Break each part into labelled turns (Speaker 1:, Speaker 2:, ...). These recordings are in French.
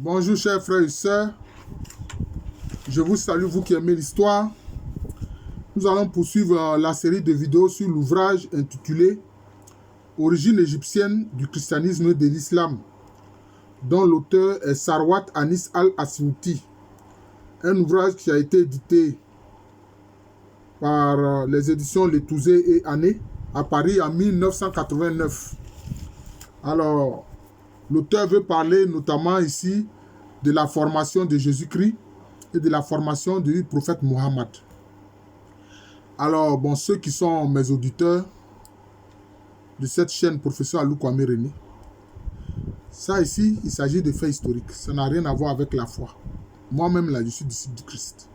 Speaker 1: Bonjour chers frères et sœurs, je vous salue, vous qui aimez l'histoire. Nous allons poursuivre la série de vidéos sur l'ouvrage intitulé « Origine égyptienne du christianisme et de l'islam » dont l'auteur est Sarwat Anis Al-Assouti, un ouvrage qui a été édité par les éditions Letouzé et Ané à Paris en 1989. Alors, l'auteur veut parler notamment ici de la formation de Jésus-Christ et de la formation du prophète Mohammed. Alors, bon, ceux qui sont mes auditeurs de cette chaîne, professeur Alou Kwame René, ça ici, il s'agit de faits historiques. Ça n'a rien à voir avec la foi. Moi-même, là, je suis disciple du Christ.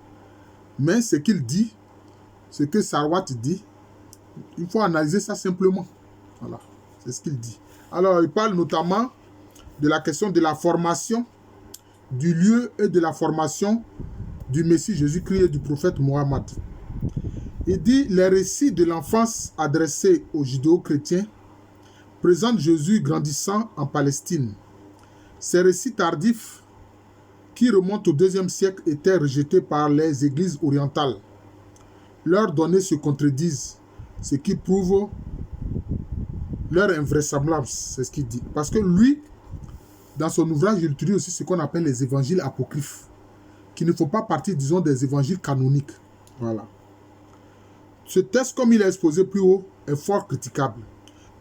Speaker 1: Mais ce qu'il dit, ce que Sarwat dit, il faut analyser ça simplement. Voilà, c'est ce qu'il dit. Alors, il parle notamment de la question de la formation du lieu et de la formation du Messie Jésus-Christ et du prophète Mohammed. Il dit, les récits de l'enfance adressés aux judéo-chrétiens présentent Jésus grandissant en Palestine. Ces récits tardifs, qui remontent au IIe siècle, étaient rejetés par les églises orientales. Leurs données se contredisent, ce qui prouve leur invraisemblance, c'est ce qu'il dit. Parce que lui, dans son ouvrage, il utilise aussi ce qu'on appelle les évangiles apocryphes, qui ne font pas partie, disons, des évangiles canoniques. Voilà. Ce texte, comme il est exposé plus haut, est fort critiquable.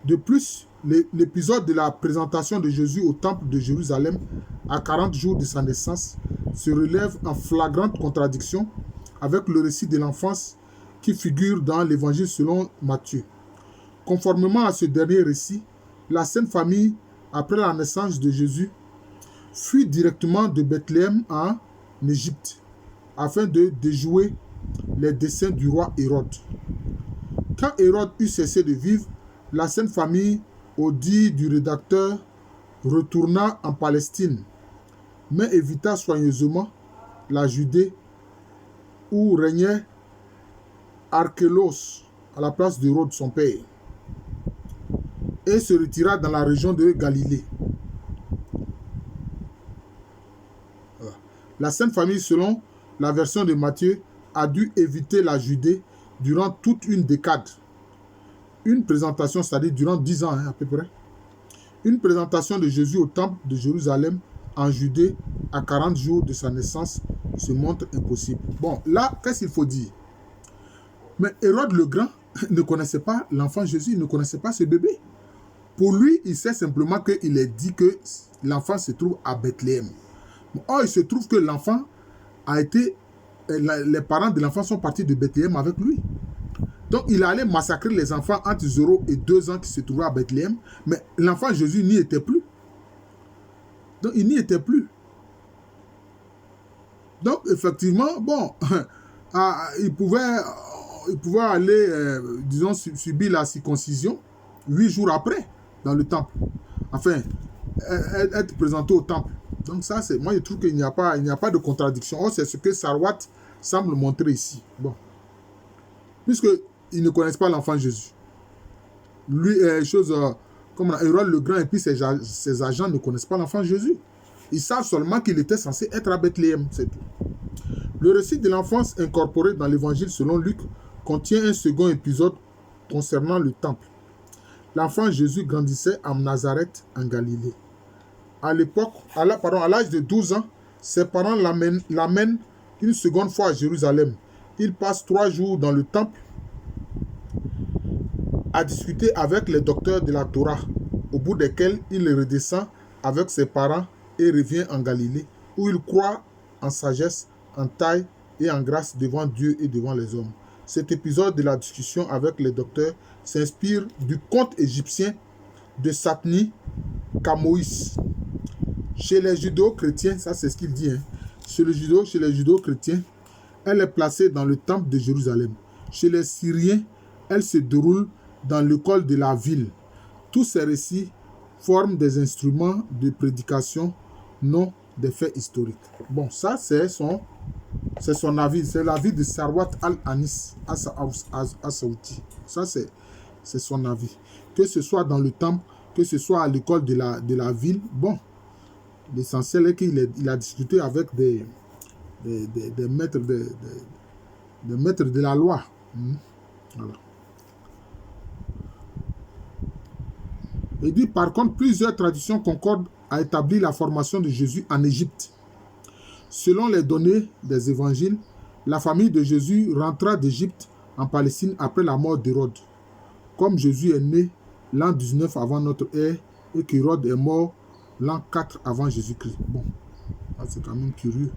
Speaker 1: De plus, l'épisode de la présentation de Jésus au temple de Jérusalem à 40 jours de sa naissance se relève en flagrante contradiction avec le récit de l'enfance qui figure dans l'évangile selon Matthieu. Conformément à ce dernier récit, la Sainte Famille, après la naissance de Jésus, fuit directement de Bethléem en Égypte afin de déjouer les desseins du roi Hérode. Quand Hérode eut cessé de vivre, la Sainte Famille, au dit du rédacteur, retourna en Palestine, mais évita soigneusement la Judée où régnait Archélos à la place d'Hérode son père, et se retira dans la région de Galilée. La Sainte Famille, selon la version de Matthieu, a dû éviter la Judée durant toute une décade. Une présentation, c'est-à-dire durant 10 ans à peu près. Une présentation de Jésus au temple de Jérusalem en Judée à 40 jours de sa naissance se montre impossible. Bon, là, qu'est-ce qu'il faut dire? Mais Hérode le Grand ne connaissait pas l'enfant Jésus, il ne connaissait pas ce bébé. Pour lui, il sait simplement qu'il est dit que l'enfant se trouve à Bethléem. Or, il se trouve que l'enfant a été... Les parents de l'enfant sont partis de Bethléem avec lui. Donc, il allait massacrer les enfants entre 0 et 2 ans qui se trouvaient à Bethléem. Mais l'enfant Jésus n'y était plus. Donc, il n'y était plus. Donc, effectivement, bon, il pouvait aller, disons, subir la circoncision 8 jours après, dans le temple. Enfin, être présenté au temple. Donc ça, c'est moi je trouve qu'il n'y a pas de contradiction. Or, c'est ce que Sarwat semble montrer ici. Bon. Puisqu'ils ne connaissent pas l'enfant Jésus. Lui, comme Hérode le Grand et puis ses agents ne connaissent pas l'enfant Jésus. Ils savent seulement qu'il était censé être à Bethléem, c'est tout. Le récit de l'enfance incorporé dans l'évangile selon Luc contient un second épisode concernant le temple. L'enfant Jésus grandissait à Nazareth, en Galilée. À l'époque, à l'âge de 12 ans, ses parents l'amènent une seconde fois à Jérusalem. Il passe 3 jours dans le temple à discuter avec les docteurs de la Torah, au bout desquels il redescend avec ses parents et revient en Galilée, où il croit en sagesse, en taille et en grâce devant Dieu et devant les hommes. Cet épisode de la discussion avec les docteurs s'inspire du conte égyptien de Satni Kamoïs. Chez les judéo-chrétiens, ça c'est ce qu'il dit, chez les judéo-chrétiens, elle est placée dans le temple de Jérusalem. Chez les Syriens, elle se déroule dans l'école de la ville. Tous ces récits forment des instruments de prédication, non des faits historiques. Bon, ça c'est son avis, c'est l'avis de Sarwat Al-Anis Assouti. Ça c'est son avis. Que ce soit dans le temple, que ce soit à l'école de la ville, bon. L'essentiel est qu'il a discuté avec des maîtres des maîtres de la loi. Voilà. Il dit par contre, plusieurs traditions concordent à établir la formation de Jésus en Égypte. Selon les données des évangiles, la famille de Jésus rentra d'Égypte en Palestine après la mort d'Hérode. Comme Jésus est né l'an 19 avant notre ère et qu'Hérode est mort l'an 4 avant Jésus-Christ. Bon, c'est quand même curieux.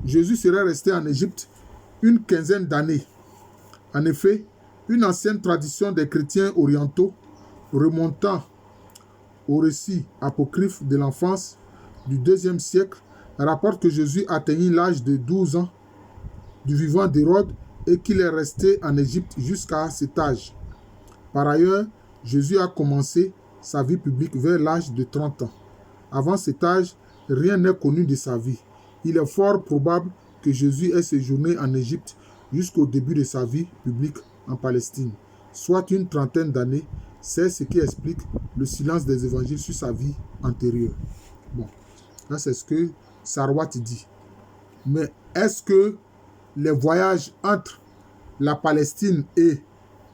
Speaker 1: Jésus serait resté en Égypte une quinzaine d'années. En effet, une ancienne tradition des chrétiens orientaux remontant au récit apocryphe de l'enfance du IIe siècle rapporte que Jésus atteignit l'âge de 12 ans du vivant d'Hérode et qu'il est resté en Égypte jusqu'à cet âge. Par ailleurs, Jésus a commencé sa vie publique vers l'âge de 30 ans. Avant cet âge, rien n'est connu de sa vie. Il est fort probable que Jésus ait séjourné en Égypte jusqu'au début de sa vie publique en Palestine, soit une trentaine d'années. C'est ce qui explique le silence des évangiles sur sa vie antérieure. Bon, là c'est ce que Sarwat dit. Mais est-ce que les voyages entre la Palestine et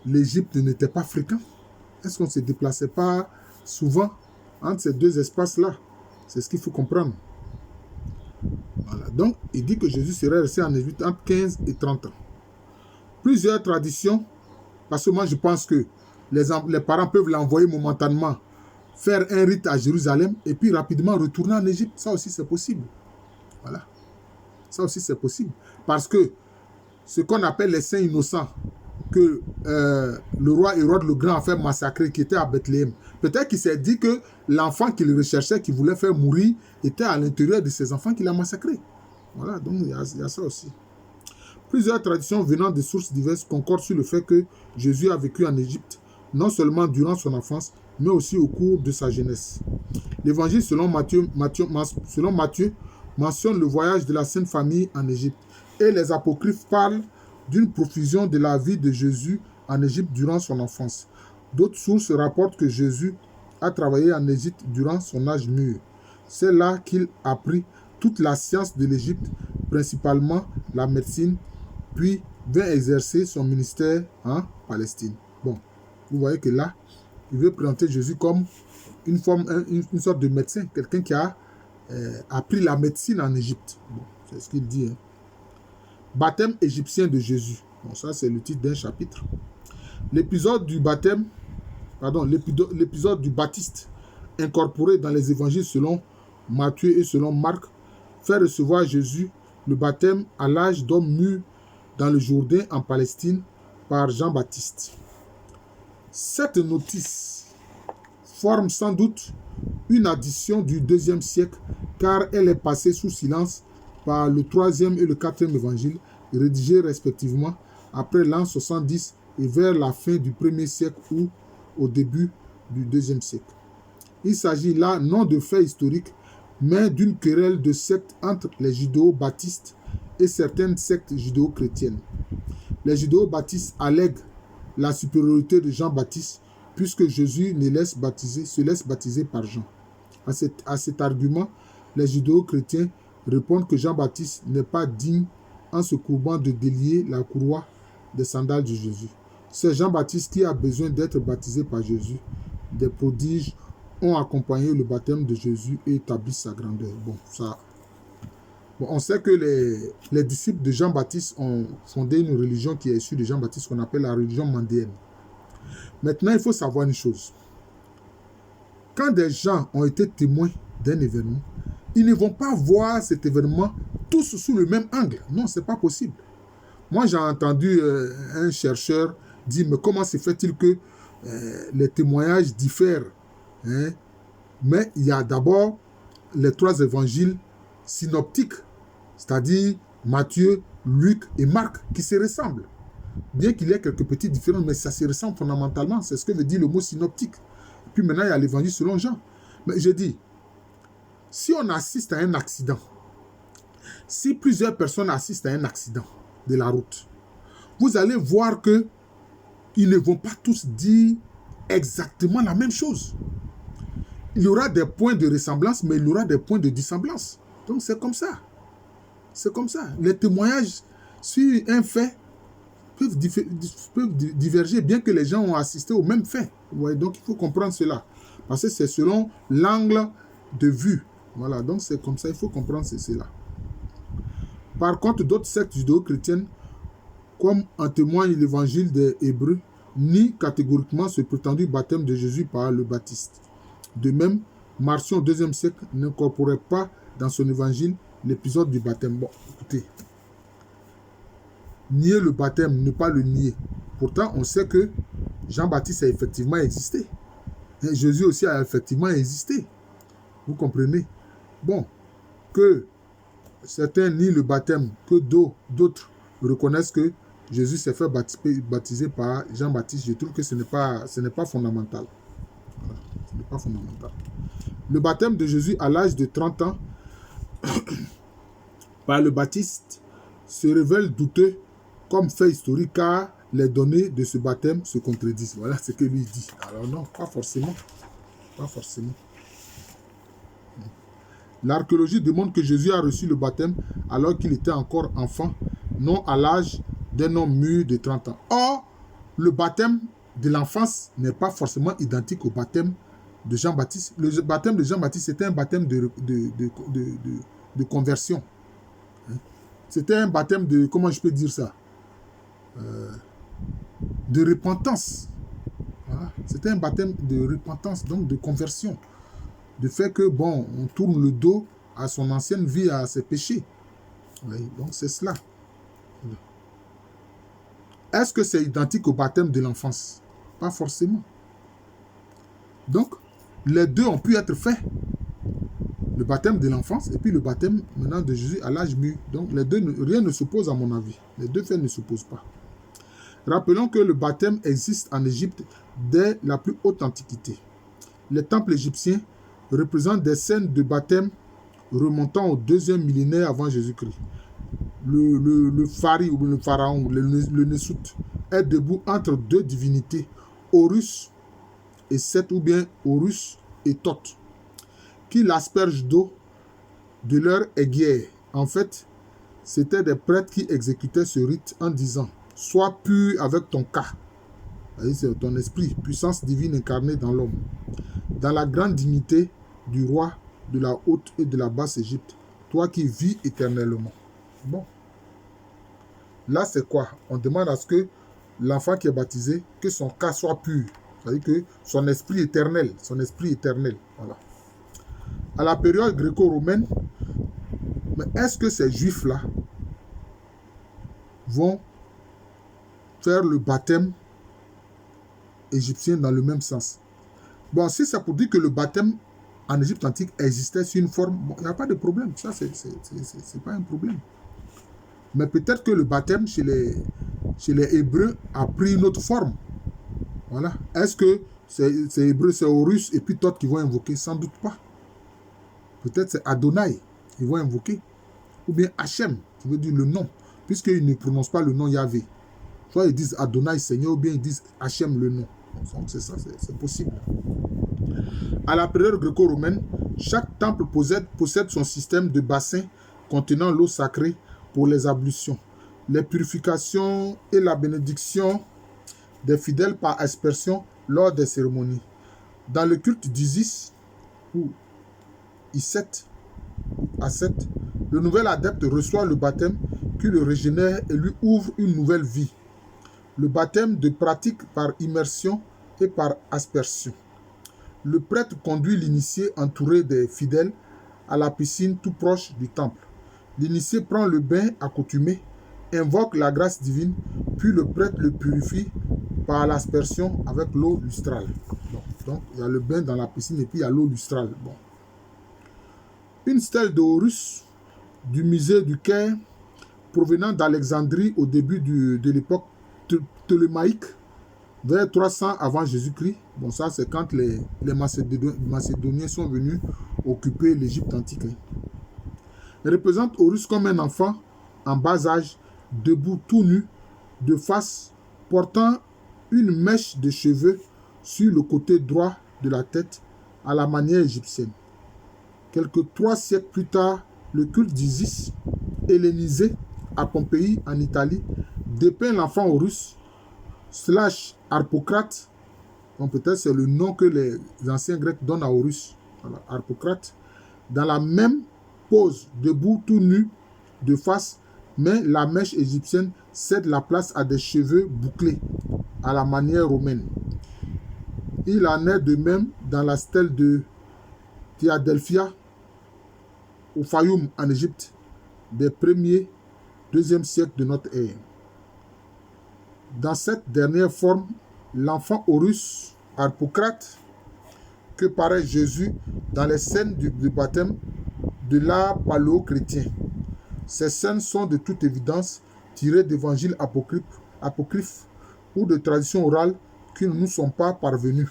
Speaker 1: l'Égypte n'étaient pas fréquents? Est-ce qu'on ne se déplaçait pas souvent entre ces deux espaces-là? C'est ce qu'il faut comprendre. Voilà. Donc, il dit que Jésus serait resté en Égypte entre 15 et 30 ans. Plusieurs traditions, parce que moi je pense que les parents peuvent l'envoyer momentanément faire un rite à Jérusalem et puis rapidement retourner en Égypte. Ça aussi c'est possible. Voilà. Ça aussi c'est possible. Parce que ce qu'on appelle les saints innocents, que le roi Hérode le Grand a fait massacrer, qui était à Bethléem. Peut-être qu'il s'est dit que l'enfant qu'il recherchait, qu'il voulait faire mourir, était à l'intérieur de ses enfants qu'il a massacrés. Voilà, donc il y a ça aussi. Plusieurs traditions venant de sources diverses concordent sur le fait que Jésus a vécu en Égypte, non seulement durant son enfance, mais aussi au cours de sa jeunesse. L'évangile selon Matthieu mentionne le voyage de la Sainte Famille en Égypte, et les apocryphes parlent d'une profusion de la vie de Jésus en Égypte durant son enfance. D'autres sources rapportent que Jésus a travaillé en Égypte durant son âge mûr. C'est là qu'il apprit toute la science de l'Égypte, principalement la médecine, puis vint exercer son ministère en Palestine. Bon, vous voyez que là, il veut présenter Jésus comme une sorte de médecin, quelqu'un qui a appris la médecine en Égypte. Bon, c'est ce qu'il dit. Baptême égyptien de Jésus. Bon, ça c'est le titre d'un chapitre. L'épisode du baptiste incorporé dans les évangiles selon Matthieu et selon Marc fait recevoir Jésus le baptême à l'âge d'homme mûr dans le Jourdain en Palestine par Jean-Baptiste. Cette notice forme sans doute une addition du IIe siècle car elle est passée sous silence par le 3e et le 4e évangile, rédigés respectivement après l'an 70 et vers la fin du 1er siècle ou au début du 2e siècle. Il s'agit là non de faits historiques, mais d'une querelle de sectes entre les judéo-baptistes et certaines sectes judéo-chrétiennes. Les judéo-baptistes allèguent la supériorité de Jean-Baptiste puisque Jésus se laisse baptiser par Jean. À cet argument, les judéo-chrétiens répondent que Jean-Baptiste n'est pas digne en se courbant de délier la courroie des sandales de Jésus. C'est Jean-Baptiste qui a besoin d'être baptisé par Jésus. Des prodiges ont accompagné le baptême de Jésus et établi sa grandeur. On sait que les disciples de Jean-Baptiste ont fondé une religion qui est issue de Jean-Baptiste qu'on appelle la religion mandéenne. Maintenant, il faut savoir une chose. Quand des gens ont été témoins d'un événement, ils ne vont pas voir cet événement tous sous le même angle. Non, ce n'est pas possible. Moi, j'ai entendu un chercheur dire, mais comment se fait-il que les témoignages diffèrent, hein? Mais il y a d'abord les 3 évangiles synoptiques, c'est-à-dire Matthieu, Luc et Marc, qui se ressemblent. Bien qu'il y ait quelques petites différences, mais ça se ressemble fondamentalement. C'est ce que veut dire le mot synoptique. Et puis maintenant, il y a l'évangile selon Jean. Mais je dis, si on assiste à un accident, si plusieurs personnes assistent à un accident de la route, vous allez voir que ils ne vont pas tous dire exactement la même chose. il y aura des points de ressemblance, mais il y aura des points de dissemblance. Donc c'est comme ça. C'est comme ça. Les témoignages sur un fait peuvent diverger, bien que les gens ont assisté au même fait. Ouais, donc il faut comprendre cela. Parce que c'est selon l'angle de vue. Voilà, donc c'est comme ça, il faut comprendre cela. Par contre, d'autres sectes judéo-chrétiennes, comme en témoigne l'évangile des Hébreux, nient catégoriquement ce prétendu baptême de Jésus par le Baptiste. De même, Marcion au IIe siècle n'incorporait pas dans son évangile l'épisode du baptême. Bon, écoutez, nier le baptême, ne pas le nier. Pourtant, on sait que Jean-Baptiste a effectivement existé. Et Jésus aussi a effectivement existé. Vous comprenez? Bon, que certains nient le baptême, que d'autres reconnaissent que Jésus s'est fait baptiser par Jean-Baptiste. Je trouve que ce n'est pas fondamental. Voilà, ce n'est pas fondamental. Le baptême de Jésus à l'âge de 30 ans par le Baptiste se révèle douteux comme fait historique car les données de ce baptême se contredisent. Voilà ce que lui dit. Alors non, pas forcément. Pas forcément. L'archéologie démontre que Jésus a reçu le baptême alors qu'il était encore enfant, non à l'âge d'un homme mûr de 30 ans. Or, le baptême de l'enfance n'est pas forcément identique au baptême de Jean-Baptiste. Le baptême de Jean-Baptiste, c'était un baptême de conversion. C'était un baptême de, comment je peux dire ça, de repentance. Voilà. C'était un baptême de repentance, donc de conversion. De fait que, bon, on tourne le dos à son ancienne vie, à ses péchés. Oui, donc c'est cela. Est-ce que c'est identique au baptême de l'enfance? Pas forcément. Donc, les deux ont pu être faits. Le baptême de l'enfance et puis le baptême maintenant de Jésus à l'âge mûr. Donc, les deux, rien ne s'oppose à mon avis. Les deux faits ne s'opposent pas. Rappelons que le baptême existe en Égypte dès la plus haute antiquité. Les temples égyptiens représentent des scènes de baptême remontant au 2e millénaire avant Jésus-Christ. Le phari ou le pharaon, le Nesut, est debout entre deux divinités, Horus et Seth, ou bien Horus et Thoth, qui l'aspergent d'eau de leur aiguille. En fait, c'était des prêtres qui exécutaient ce rite en disant « Sois pur avec ton cas ». C'est ton esprit, puissance divine incarnée dans l'homme. Dans la grande dignité du roi de la haute et de la basse Égypte, toi qui vis éternellement. Bon. Là, c'est quoi? On demande à ce que l'enfant qui est baptisé, que son cas soit pur. C'est-à-dire que son esprit éternel, voilà. À la période gréco-romaine, mais est-ce que ces juifs-là vont faire le baptême égyptien dans le même sens? Bon, si c'est pour dire que le baptême en Égypte antique existait sous une forme, bon, il n'y a pas de problème. Ça, c'est pas un problème. Mais peut-être que le baptême chez les Hébreux a pris une autre forme. Voilà. Est-ce que c'est Hébreux, c'est Horus et puis d'autres qui vont invoquer? Sans doute pas. Peut-être c'est Adonai qu'ils vont invoquer. Ou bien Hachem, qui veut dire le nom, puisqu'ils ne prononcent pas le nom Yahvé. Soit ils disent Adonai Seigneur, ou bien ils disent Hachem le nom. Donc c'est ça, c'est possible. À la période gréco-romaine, chaque temple possède son système de bassin contenant l'eau sacrée pour les ablutions, les purifications et la bénédiction des fidèles par aspersion lors des cérémonies. Dans le culte d'Isis, ou Iset, le nouvel adepte reçoit le baptême qui le régénère et lui ouvre une nouvelle vie. Le baptême de pratique par immersion et par aspersion. Le prêtre conduit l'initié entouré des fidèles à la piscine tout proche du temple. L'initié prend le bain accoutumé, invoque la grâce divine, puis le prêtre le purifie par l'aspersion avec l'eau lustrale. Donc, il y a le bain dans la piscine et puis il y a l'eau lustrale. Bon. Une stèle d'Horus du musée du Caire, provenant d'Alexandrie au début de l'époque ptolémaïque, vers 300 avant Jésus-Christ. Bon, ça, c'est quand les Macédoniens sont venus occuper l'Égypte antique. Elle représente Horus comme un enfant en bas âge, debout tout nu, de face, portant une mèche de cheveux sur le côté droit de la tête à la manière égyptienne. Quelques 3 siècles plus tard, le culte d'Isis, hellénisé à Pompéi en Italie, dépeint l'enfant Horus / Harpocrate, donc peut-être c'est le nom que les anciens Grecs donnent à Horus, voilà, Harpocrate, dans la même pose, debout, tout nu, de face, mais la mèche égyptienne cède la place à des cheveux bouclés, à la manière romaine. Il en est de même dans la stèle de Philadelphia, au Fayoum en Égypte, des 1er, 2e siècles de notre ère. Dans cette dernière forme, l'enfant Horus, Harpocrate, que paraît Jésus dans les scènes du baptême de l'art paléo-chrétien. Ces scènes sont de toute évidence tirées d'évangiles apocryphes ou de traditions orales qui ne nous sont pas parvenues,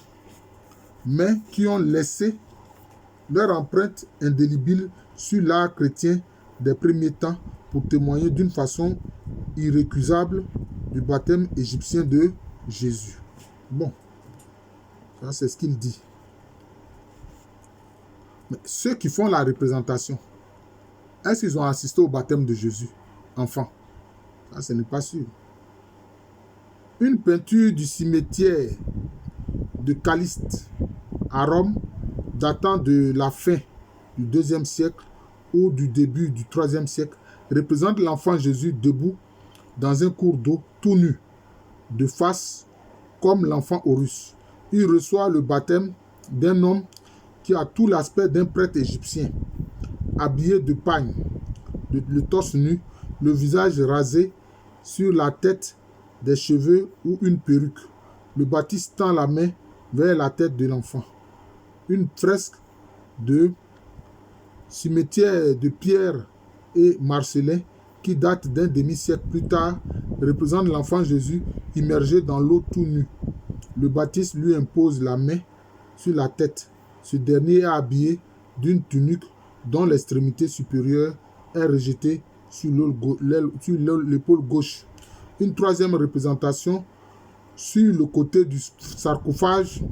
Speaker 1: mais qui ont laissé leur empreinte indélébile sur l'art chrétien des premiers temps pour témoigner d'une façon irrécusable du baptême égyptien de Jésus. Bon, ça c'est ce qu'il dit. Mais ceux qui font la représentation, est-ce qu'ils ont assisté au baptême de Jésus, enfant? Ça, ce n'est pas sûr. Une peinture du cimetière de Calliste à Rome, datant de la fin du 2e siècle ou du début du 3e siècle, représente l'enfant Jésus debout dans un cours d'eau, tout nu, de face, comme l'enfant Horus. Il reçoit le baptême d'un homme qui a tout l'aspect d'un prêtre égyptien, habillé de pagne, le torse nu, le visage rasé, sur la tête des cheveux ou une perruque. Le baptiste tend la main vers la tête de l'enfant. Une fresque de cimetière de Pierre et Marcellin, qui date d'un demi-siècle plus tard, représente l'enfant Jésus immergé dans l'eau tout nu. Le baptiste lui impose la main sur la tête. Ce dernier est habillé d'une tunique dont l'extrémité supérieure est rejetée sur l'épaule gauche. Une 3e représentation sur le côté du sarcophage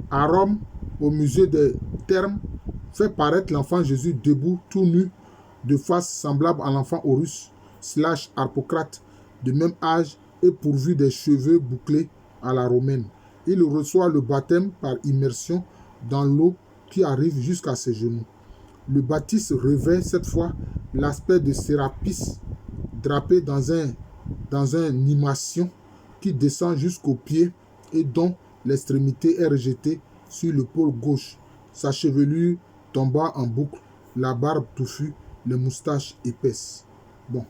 Speaker 1: à Rome, au musée des Thermes, fait paraître l'enfant Jésus debout, tout nu, de face semblable à l'enfant Horus / Harpocrate, de même âge et pourvu des cheveux bouclés à la romaine. Il reçoit le baptême par immersion dans l'eau qui arrive jusqu'à ses genoux. Le baptiste revêt cette fois l'aspect de Sérapis, drapé dans une imation qui descend jusqu'aux pieds et dont l'extrémité est rejetée sur l'épaule gauche, sa chevelure tomba en boucle, la barbe touffue, les moustaches épaisses. Bon,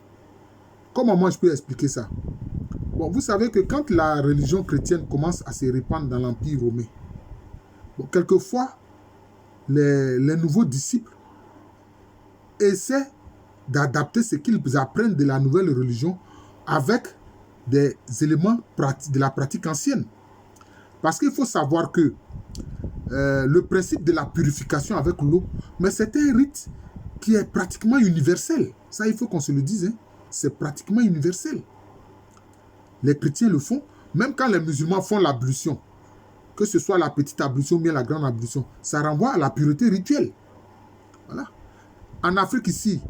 Speaker 1: comment moi je peux expliquer ça? Bon, vous savez que quand la religion chrétienne commence à se répandre dans l'Empire romain, bon, quelquefois, les nouveaux disciples essaient d'adapter ce qu'ils apprennent de la nouvelle religion avec des éléments de la pratique ancienne. Parce qu'il faut savoir que le principe de la purification avec l'eau, mais c'est un rite qui est pratiquement universel. Ça, il faut qu'on se le dise. Hein. C'est pratiquement universel. Les chrétiens le font, même quand les musulmans font l'ablution, que ce soit la petite ablution ou bien la grande ablution, ça renvoie à la pureté rituelle. Voilà. En Afrique ici,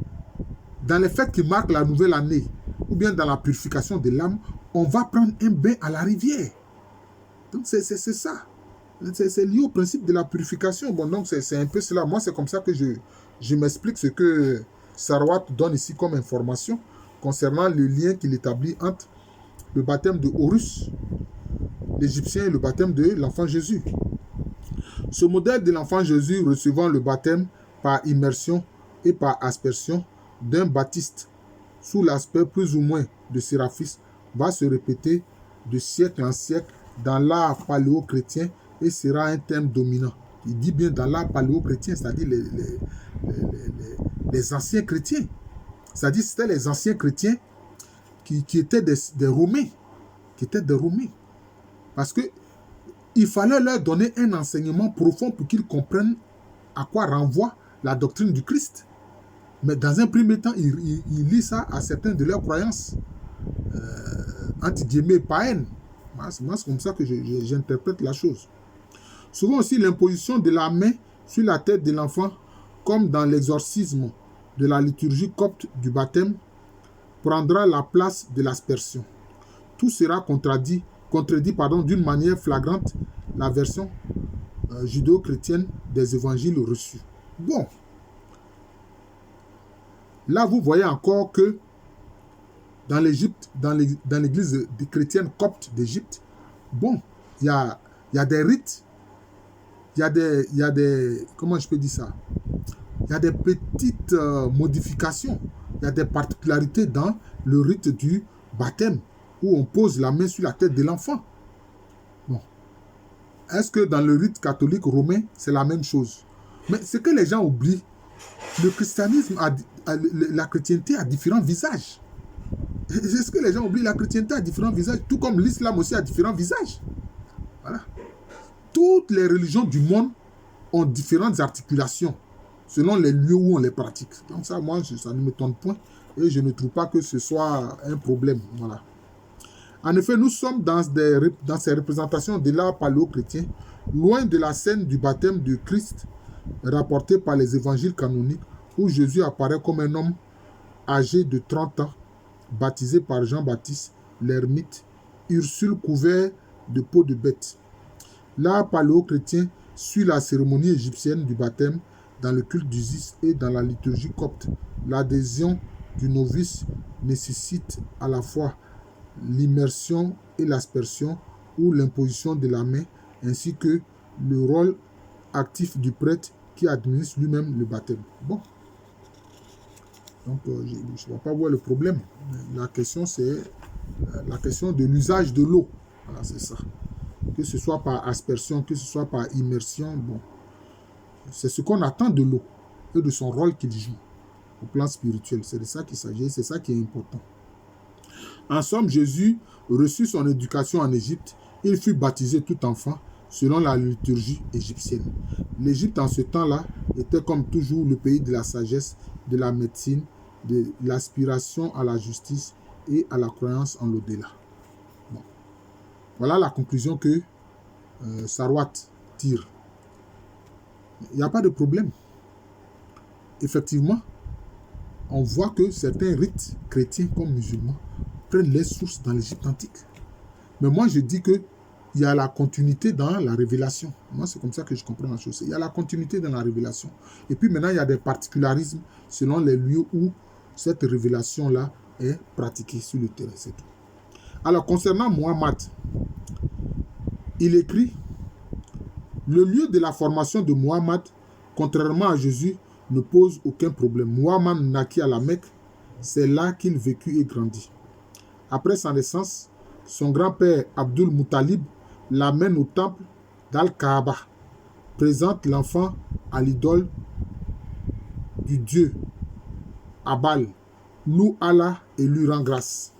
Speaker 1: dans les fêtes qui marquent la nouvelle année, ou bien dans la purification de l'âme, on va prendre un bain à la rivière. Donc c'est ça. C'est lié au principe de la purification. Bon, donc c'est un peu cela. Moi, c'est comme ça que je m'explique ce que Sarwat donne ici comme information concernant le lien qu'il établit entre le baptême de Horus, l'Égyptien, et le baptême de l'enfant Jésus. Ce modèle de l'enfant Jésus recevant le baptême par immersion et par aspersion d'un baptiste sous l'aspect plus ou moins de Séraphis va se répéter de siècle en siècle dans l'art paléo-chrétien et sera un thème dominant. Il dit bien dans l'art paléo-chrétien, c'est-à-dire les anciens chrétiens. C'est-à-dire c'était les anciens chrétiens qui étaient des Romains. Qui étaient des Romains. Parce que il fallait leur donner un enseignement profond pour qu'ils comprennent à quoi renvoie la doctrine du Christ. Mais dans un premier temps, il lit ça à certaines de leurs croyances entre guillemets païennes. Moi, c'est comme ça que j'interprète la chose. Souvent aussi l'imposition de la main sur la tête de l'enfant, comme dans l'exorcisme de la liturgie copte du baptême, prendra la place de l'aspersion. Tout sera contredit d'une manière flagrante la version judéo-chrétienne des évangiles reçus. Bon, là vous voyez encore que dans l'Égypte, dans l'église chrétienne copte d'Égypte, bon, il y a des rites, il y a des, comment je peux dire ça? Il y a des petites modifications, il y a des particularités dans le rite du baptême, où on pose la main sur la tête de l'enfant. Bon. Est-ce que dans le rite catholique romain, c'est la même chose? Mais ce que les gens oublient, le christianisme, la chrétienté a différents visages. C'est ce que les gens oublient, la chrétienté a différents visages, tout comme l'islam aussi a différents visages. Voilà. Toutes les religions du monde ont différentes articulations selon les lieux où on les pratique. Donc ça, moi, ça ne m'étonne point et je ne trouve pas que ce soit un problème. Voilà. En effet, nous sommes dans ces représentations de l'art paléo-chrétien, loin de la scène du baptême de Christ rapportée par les évangiles canoniques, où Jésus apparaît comme un homme âgé de 30 ans, baptisé par Jean-Baptiste, l'ermite, Ursule couvert de peau de bête. L'art paléo-chrétien suit la cérémonie égyptienne du baptême dans le culte d'Isis et dans la liturgie copte. L'adhésion du novice nécessite à la fois l'immersion et l'aspersion ou l'imposition de la main, ainsi que le rôle actif du prêtre qui administre lui-même le baptême. Bon. Donc, je ne vois pas où est le problème. La question, c'est la question de l'usage de l'eau. Voilà, c'est ça. Que ce soit par aspersion, que ce soit par immersion, bon. C'est ce qu'on attend de l'eau et de son rôle qu'il joue au plan spirituel. C'est de ça qu'il s'agit, c'est ça qui est important. En somme, Jésus reçut son éducation en Égypte. Il fut baptisé tout enfant selon la liturgie égyptienne. L'Égypte en ce temps-là était comme toujours le pays de la sagesse, de la médecine, de l'aspiration à la justice et à la croyance en l'au-delà. Bon. Voilà la conclusion que Sarwat tire. Il n'y a pas de problème. Effectivement, on voit que certains rites chrétiens comme musulmans prennent les sources dans l'Égypte antique. Mais moi, je dis qu'il y a la continuité dans la révélation. Moi, c'est comme ça que je comprends la chose. Il y a la continuité dans la révélation. Et puis maintenant, il y a des particularismes selon les lieux où cette révélation-là est pratiquée sur le terrain. C'est tout. Alors, concernant Muhammad, il écrit « Le lieu de la formation de Muhammad, contrairement à Jésus, ne pose aucun problème. Muhammad naquit à la Mecque, c'est là qu'il vécut et grandit. Après sa naissance, son grand-père Abdul Muttalib l'amène au temple d'Al-Kaaba, présente l'enfant à l'idole du dieu Abal, loue Allah et lui rend grâce.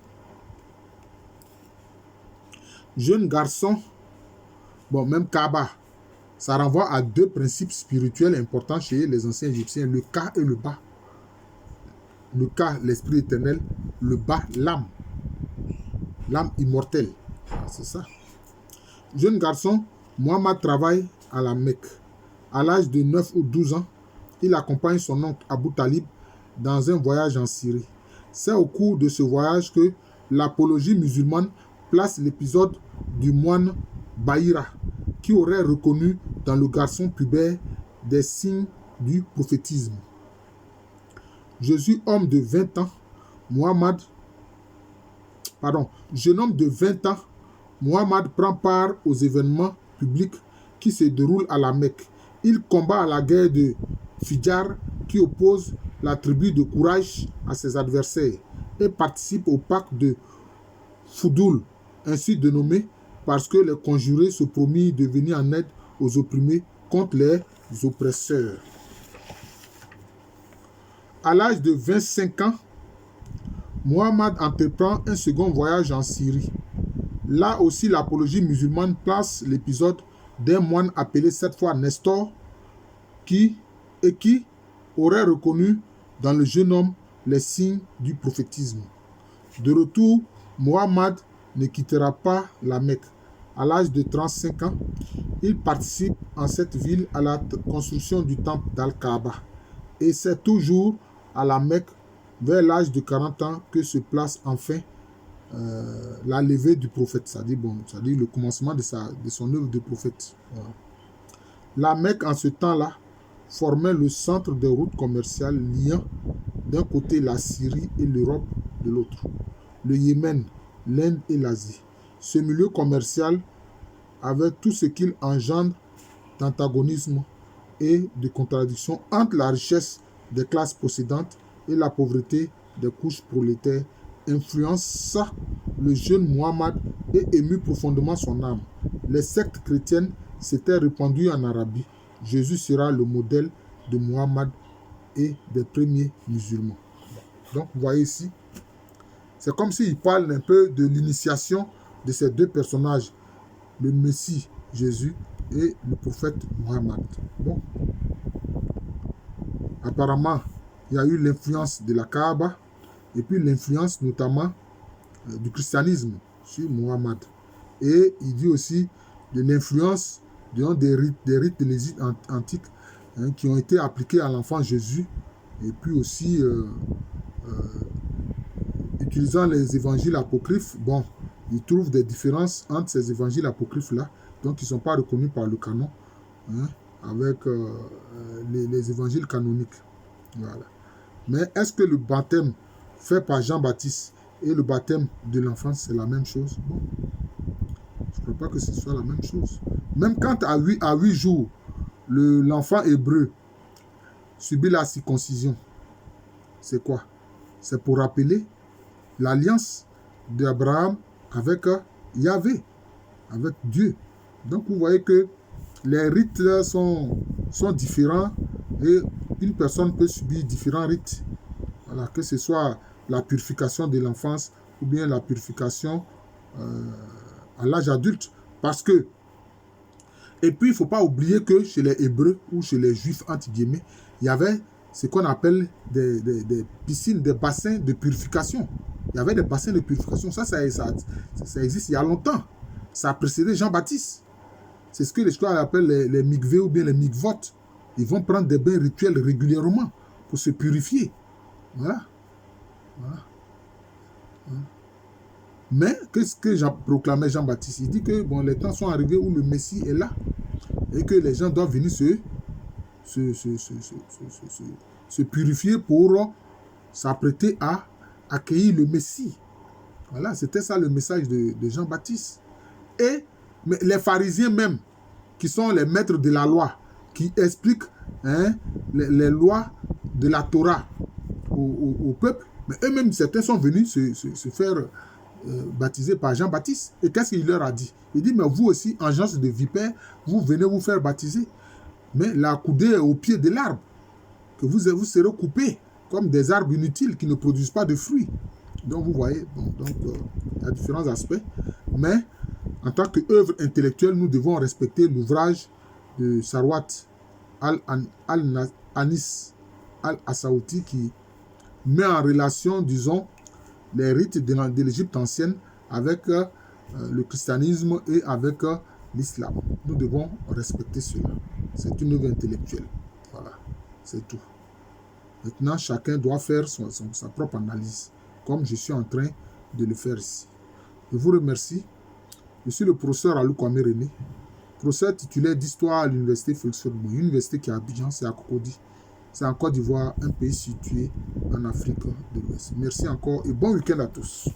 Speaker 1: Jeune garçon, bon, même Kaaba, ça renvoie à deux principes spirituels importants chez les anciens Égyptiens, le Ka et le Ba. Le Ka, l'esprit éternel, le Ba, l'âme. L'âme immortelle. C'est ça. Jeune garçon, Muhammad travaille à la Mecque. À l'âge de 9 ou 12 ans, il accompagne son oncle Abu Talib dans un voyage en Syrie. C'est au cours de ce voyage que l'apologie musulmane place l'épisode du moine Bahira, qui aurait reconnu dans le garçon pubère des signes du prophétisme. Jésus, homme de 20 ans, jeune homme de 20 ans, Muhammad prend part aux événements publics qui se déroulent à la Mecque. Il combat à la guerre de Fijar qui oppose la tribu de Quraysh à ses adversaires et participe au pacte de Foudoul, ainsi dénommé parce que les conjurés se promirent de venir en aide aux opprimés contre les oppresseurs. À l'âge de 25 ans, Muhammad entreprend un second voyage en Syrie. Là aussi, l'apologie musulmane place l'épisode d'un moine appelé cette fois Nestor qui aurait reconnu dans le jeune homme les signes du prophétisme. De retour, Muhammad ne quittera pas la Mecque. À l'âge de 35 ans, il participe en cette ville à la construction du temple d'Al-Kaaba. Et c'est toujours à la Mecque, vers l'âge de 40 ans, que se place enfin la levée du prophète, c'est-à-dire le commencement de son œuvre de prophète. Voilà. La Mecque, en ce temps-là, formait le centre des routes commerciales liant d'un côté la Syrie et l'Europe de l'autre, le Yémen, l'Inde et l'Asie. Ce milieu commercial avait tout ce qu'il engendre d'antagonisme et de contradiction entre la richesse des classes possédantes et la pauvreté des couches prolétaires, influença le jeune Muhammad et émut profondément son âme. Les sectes chrétiennes s'étaient répandues en Arabie. Jésus sera le modèle de Muhammad et des premiers musulmans. Donc, vous voyez ici, c'est comme s'il parle un peu de l'initiation de ces deux personnages, le Messie Jésus et le prophète Muhammad. Bon. Apparemment, il y a eu l'influence de la Kaaba et puis l'influence notamment du christianisme sur Muhammad. Et il dit aussi de l'influence des rites de l'Égypte antique qui ont été appliqués à l'enfant Jésus et puis aussi utilisant les évangiles apocryphes. Bon, il trouve des différences entre ces évangiles apocryphes-là, donc ils ne sont pas reconnus par le canon, avec les évangiles canoniques. Voilà. Mais est-ce que le baptême fait par Jean-Baptiste et le baptême de l'enfant, c'est la même chose? Bon, je ne crois pas que ce soit la même chose. Même quand à 8 jours, l'enfant hébreu subit la circoncision, c'est quoi? C'est pour rappeler l'alliance d'Abraham avec Yahvé, avec Dieu. Donc vous voyez que les rites sont différents et une personne peut subir différents rites. Voilà, que ce soit la purification de l'enfance ou bien la purification à l'âge adulte. Parce que, et puis il ne faut pas oublier que chez les Hébreux ou chez les Juifs, entre guillemets, il y avait ce qu'on appelle des piscines, des bassins de purification. Il y avait des bassins de purification. Ça existe il y a longtemps. Ça a précédé Jean-Baptiste. C'est ce que les scolaires appellent les mikvés ou bien les mikvot. Ils vont prendre des bains rituels régulièrement pour se purifier. Voilà. Mais qu'est-ce que proclamait Jean-Baptiste? Il dit que bon, les temps sont arrivés où le Messie est là et que les gens doivent venir se purifier pour s'apprêter à accueillir le Messie. Voilà, c'était ça le message de Jean-Baptiste. Mais les pharisiens même, qui sont les maîtres de la loi, qui expliquent les lois de la Torah au peuple, mais eux-mêmes, certains sont venus se faire baptiser par Jean-Baptiste. Et qu'est-ce qu'il leur a dit? Il dit, mais vous aussi, engeance de vipères, vous venez vous faire baptiser. Mais la coudée est au pied de l'arbre, que vous serez coupés comme des arbres inutiles qui ne produisent pas de fruits. Donc vous voyez, il y a différents aspects. Mais en tant qu'œuvre intellectuelle, nous devons respecter l'ouvrage de Sarwat al-Anis al-Assaouti qui met en relation, disons, les rites de l'Égypte ancienne avec le christianisme et avec l'islam. Nous devons respecter cela. C'est une œuvre intellectuelle. Voilà, c'est tout. Maintenant, chacun doit faire sa propre analyse, comme je suis en train de le faire ici. Je vous remercie. Je suis le professeur Alou Kwame René, professeur titulaire d'histoire à l'université Félix Houphouët-Boigny, université qui est à Abidjan, c'est à Cocody. C'est en Côte d'Ivoire, un pays situé en Afrique de l'Ouest. Merci encore et bon week-end à tous.